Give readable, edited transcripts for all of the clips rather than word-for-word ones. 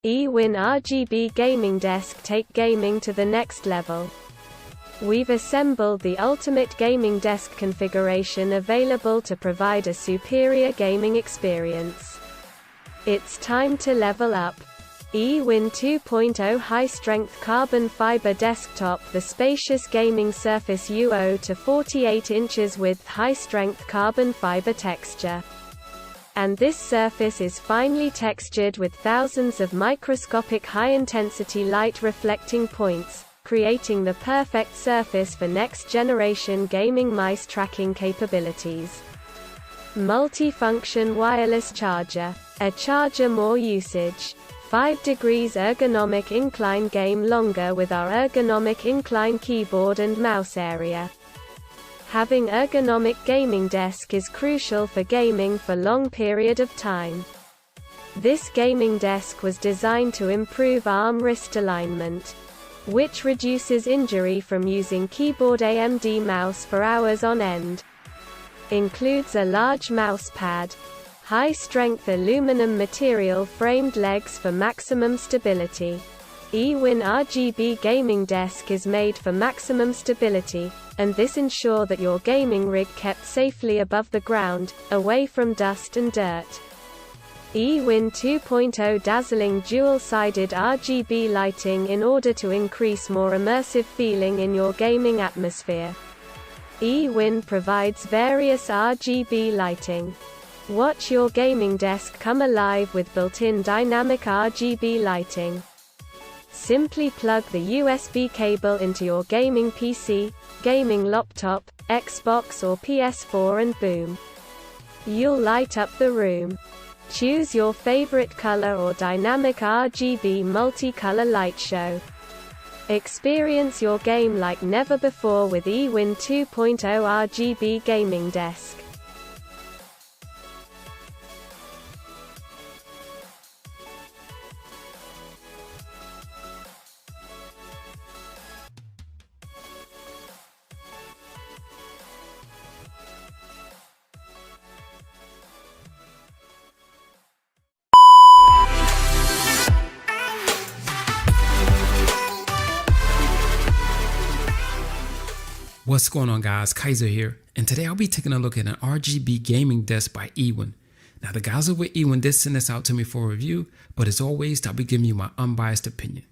eWin RGB Gaming Desk take gaming to the next level. We've assembled the ultimate gaming desk configuration available to provide a superior gaming experience. It's time to level up. eWin 2.0 high-strength carbon fiber desktop. The spacious gaming surface UO to 48 inches width, high-strength carbon fiber texture. And this surface is finely textured with thousands of microscopic high-intensity light reflecting points, creating the perfect surface for next-generation gaming mice tracking capabilities. Multi-function wireless charger. A charger more usage. 5 degrees ergonomic incline. Game longer with our ergonomic incline keyboard and mouse area. Having ergonomic gaming desk is crucial for gaming for long period of time. This gaming desk was designed to improve arm-wrist alignment, which reduces injury from using keyboard AMD mouse for hours on end. Includes a large mouse pad, high-strength aluminum material framed legs for maximum stability. eWin RGB Gaming Desk is made for maximum stability, and this ensures that your gaming rig kept safely above the ground, away from dust and dirt. eWin 2.0 dazzling dual-sided RGB lighting in order to increase more immersive feeling in your gaming atmosphere. eWin provides various RGB lighting. Watch your gaming desk come alive with built-in dynamic RGB lighting. Simply plug the USB cable into your gaming PC, gaming laptop, Xbox or PS4 and boom. You'll light up the room. Choose your favorite color or dynamic RGB multicolor light show. Experience your game like never before with eWin 2.0 RGB Gaming Desk. What's going on, guys? Kaiser here, and today I'll be taking a look at an RGB gaming desk by eWin. Now the guys over at eWin did send this out to me for a review, but as always I'll be giving you my unbiased opinion.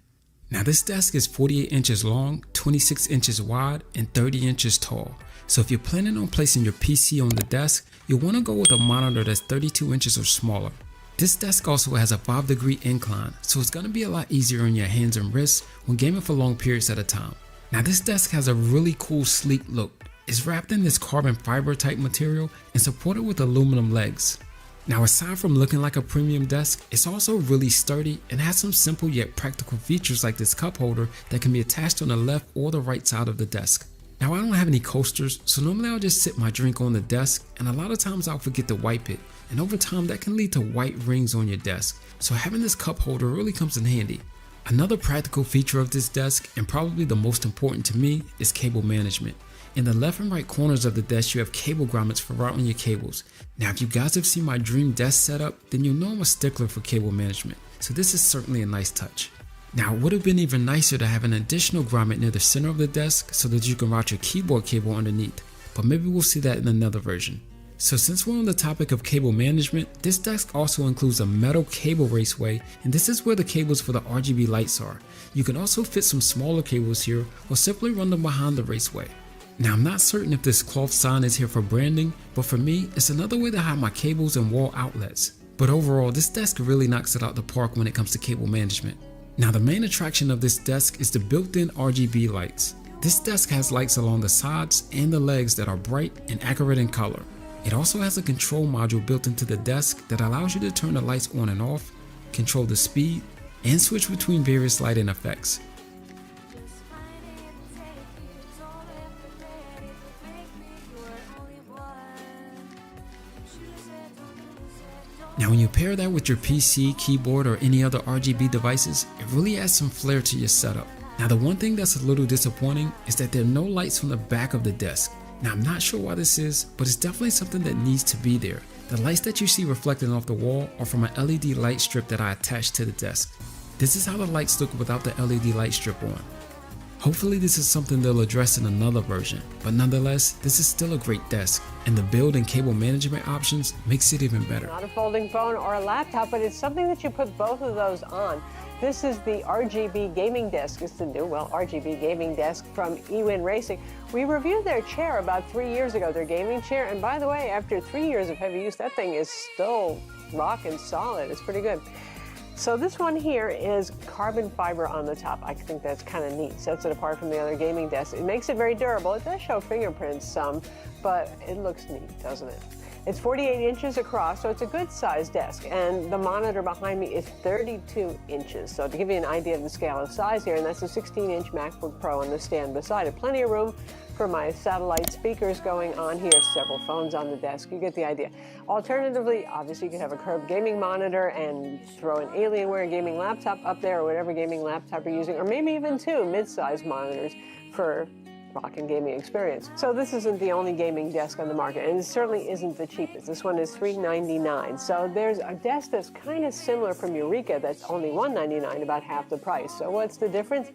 Now this desk is 48 inches long, 26 inches wide, and 30 inches tall. So if you're planning on placing your PC on the desk, you'll want to go with a monitor that's 32 inches or smaller. This desk also has a 5-degree incline, so it's going to be a lot easier on your hands and wrists when gaming for long periods at a time. Now this desk has a really cool sleek look. It's wrapped in this carbon fiber type material and supported with aluminum legs. Now aside from looking like a premium desk, it's also really sturdy and has some simple yet practical features like this cup holder that can be attached on the left or the right side of the desk. Now I don't have any coasters, so normally I'll just sit my drink on the desk, and a lot of times I'll forget to wipe it, and over time that can lead to white rings on your desk. So having this cup holder really comes in handy. Another practical feature of this desk, and probably the most important to me, is cable management. In the left and right corners of the desk you have cable grommets for routing your cables. Now if you guys have seen my dream desk setup, then you'll know I'm a stickler for cable management, so this is certainly a nice touch. Now it would have been even nicer to have an additional grommet near the center of the desk so that you can route your keyboard cable underneath, but maybe we'll see that in another version. So since we're on the topic of cable management, this desk also includes a metal cable raceway, and this is where the cables for the RGB lights are. You can also fit some smaller cables here or simply run them behind the raceway. Now I'm not certain if this cloth sign is here for branding, but for me it's another way to hide my cables and wall outlets. But overall this desk really knocks it out the park when it comes to cable management. Now the main attraction of this desk is the built-in RGB lights. This desk has lights along the sides and the legs that are bright and accurate in color. It also has a control module built into the desk that allows you to turn the lights on and off, control the speed, and switch between various lighting effects. Now when you pair that with your PC, keyboard, or any other RGB devices, it really adds some flair to your setup. Now the one thing that's a little disappointing is that there are no lights on the back of the desk. Now I'm not sure why this is, but it's definitely something that needs to be there. The lights that you see reflecting off the wall are from an LED light strip that I attached to the desk. This is how the lights look without the LED light strip on. Hopefully this is something they'll address in another version, but nonetheless, this is still a great desk, and the build and cable management options makes it even better. Not a folding phone or a laptop, but it's something that you put both of those on. This is the RGB Gaming Desk. It's the new, RGB Gaming Desk from ewinracing. We reviewed their chair about 3 years ago, their gaming chair, and by the way, after 3 years of heavy use, that thing is still rocking solid. It's pretty good. So this one here is carbon fiber on the top. I think that's kind of neat. Sets it apart from the other gaming desks. It makes it very durable. It does show fingerprints some, but it looks neat, doesn't it? It's 48 inches across, so it's a good sized desk. And the monitor behind me is 32 inches. So to give you an idea of the scale of size here, and that's a 16-inch MacBook Pro on the stand beside it. Plenty of room for my satellite speakers going on here, several phones on the desk. You get the idea. Alternatively, obviously you could have a curved gaming monitor and throw an Alienware gaming laptop up there, or whatever gaming laptop you're using, or maybe even two mid-sized monitors for rockin' gaming experience. So this isn't the only gaming desk on the market, and it certainly isn't the cheapest. This one is $399. So there's a desk that's kind of similar from Eureka that's only $199, about half the price. So what's the difference?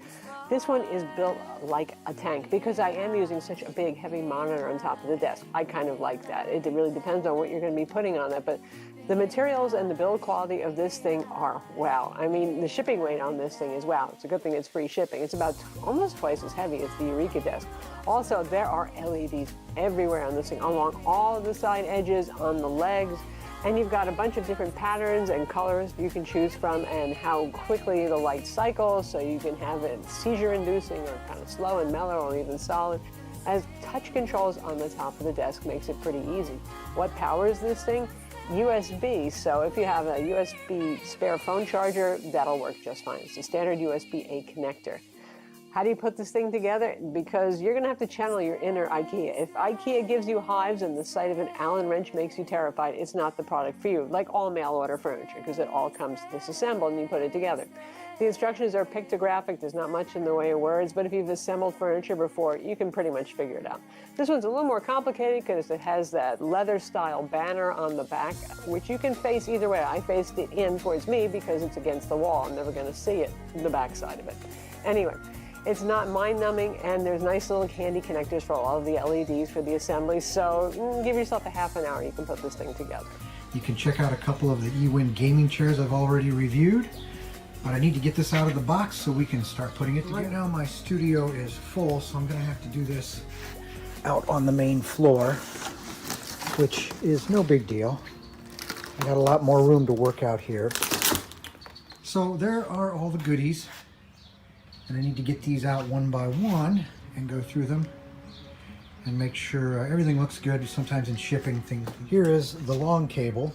This one is built like a tank because I am using such a big, heavy monitor on top of the desk. I kind of like that. It really depends on what you're going to be putting on it, but the materials and the build quality of this thing are wow. I mean, the shipping weight on this thing is wow. It's a good thing it's free shipping. It's about almost twice as heavy as the Eureka desk. Also, there are LEDs everywhere on this thing, along all of the side edges, on the legs, and you've got a bunch of different patterns and colors you can choose from, and how quickly the light cycles, so you can have it seizure-inducing or kind of slow and mellow or even solid. As touch controls on the top of the desk makes it pretty easy. What powers this thing? USB, so if you have a USB spare phone charger, that'll work just fine. It's a standard USB-A connector. How do you put this thing together? Because you're going to have to channel your inner IKEA. If IKEA gives you hives and the sight of an Allen wrench makes you terrified, it's not the product for you, like all mail-order furniture, because it all comes disassembled and you put it together. The instructions are pictographic. There's not much in the way of words, but if you've assembled furniture before, you can pretty much figure it out. This one's a little more complicated because it has that leather-style banner on the back, which you can face either way. I faced it in towards me because it's against the wall. I'm never going to see it, the back side of it. Anyway, it's not mind-numbing, and there's nice little candy connectors for all of the LEDs for the assembly, so give yourself a half an hour, you can put this thing together. You can check out a couple of the eWin gaming chairs I've already reviewed, but I need to get this out of the box so we can start putting it together. Right now my studio is full, so I'm going to have to do this out on the main floor, which is no big deal. I got a lot more room to work out here. So there are all the goodies. And I need to get these out one by one and go through them and make sure everything looks good. Sometimes in shipping things. Here is the long cable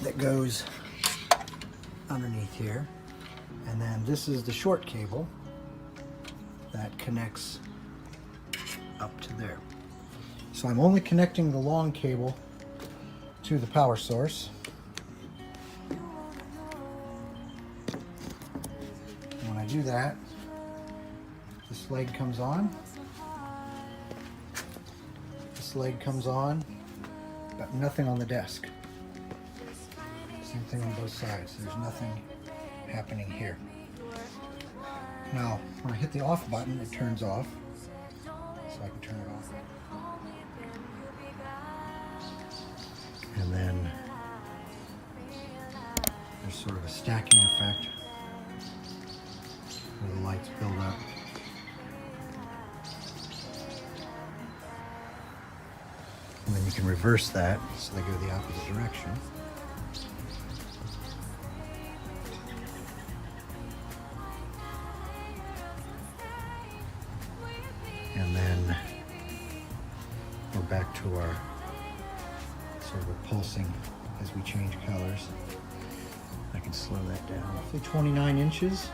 that goes underneath here. And then this is the short cable that connects up to there. So I'm only connecting the long cable to the power source. Do that, this leg comes on, this leg comes on, but nothing on the desk. Same thing on both sides, there's nothing happening here. Now when I hit the off button, it turns off, so I can turn it off. And then there's sort of a stacking effect where the lights build up. And then you can reverse that so they go the opposite direction. And then we're back to our sort of a pulsing as we change colors. I can slow that down. Roughly 29 inches.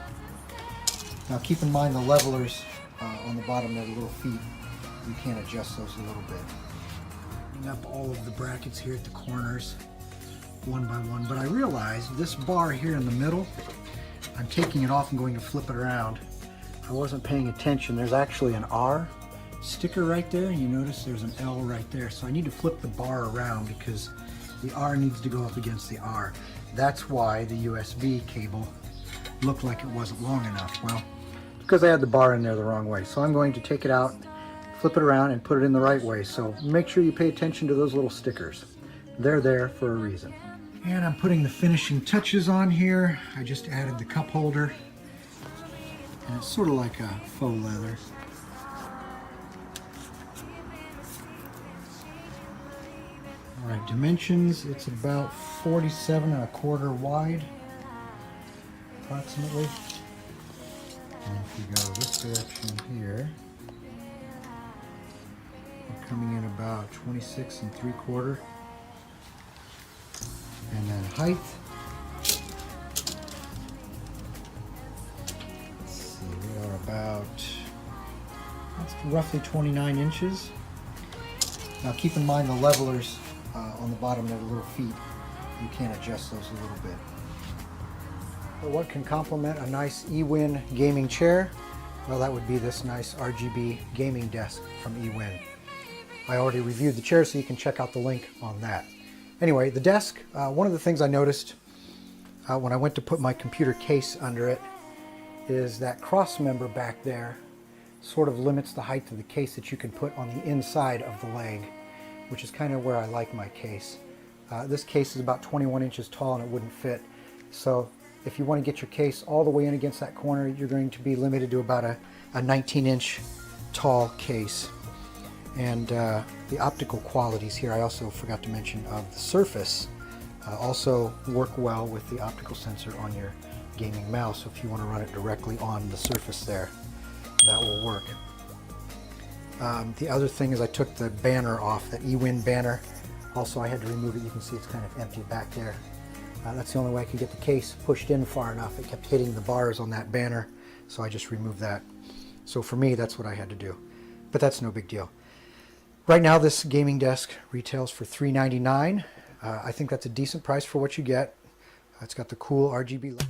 Now keep in mind the levelers on the bottom of the little feet, you can adjust those a little bit. Putting up all of the brackets here at the corners, one by one, but I realized this bar here in the middle, I'm taking it off and going to flip it around. I wasn't paying attention. There's actually an R sticker right there, and you notice there's an L right there. So I need to flip the bar around because the R needs to go up against the R. That's why the USB cable looked like it wasn't long enough. Well, because I had the bar in there the wrong way. So I'm going to take it out, flip it around, and put it in the right way. So make sure you pay attention to those little stickers. They're there for a reason. And I'm putting the finishing touches on here. I just added the cup holder. And it's sort of like a faux leather. All right, dimensions, it's about 47¼ wide, approximately. And if we go this direction here, we're coming in about 26¾ and then height, let's see, we are about, that's roughly 29 inches. Now keep in mind the levelers on the bottom, there are little feet. You can adjust those a little bit. But what can complement a nice eWin gaming chair? Well, that would be this nice RGB gaming desk from eWin. I already reviewed the chair, so you can check out the link on that. Anyway, the desk, one of the things I noticed when I went to put my computer case under it is that cross member back there sort of limits the height of the case that you can put on the inside of the leg, which is kind of where I like my case. This case is about 21 inches tall and it wouldn't fit. So if you want to get your case all the way in against that corner, you're going to be limited to about a 19-inch tall case. And the optical qualities here, I also forgot to mention, of the surface also work well with the optical sensor on your gaming mouse. So if you want to run it directly on the surface there, that will work. The other thing is I took the banner off, that eWin banner. Also, I had to remove it. You can see it's kind of empty back there. That's the only way I could get the case pushed in far enough. It kept hitting the bars on that banner, so I just removed that. So for me, that's what I had to do. But that's no big deal. Right now, this gaming desk retails for $399. I think that's a decent price for what you get. It's got the cool RGB light.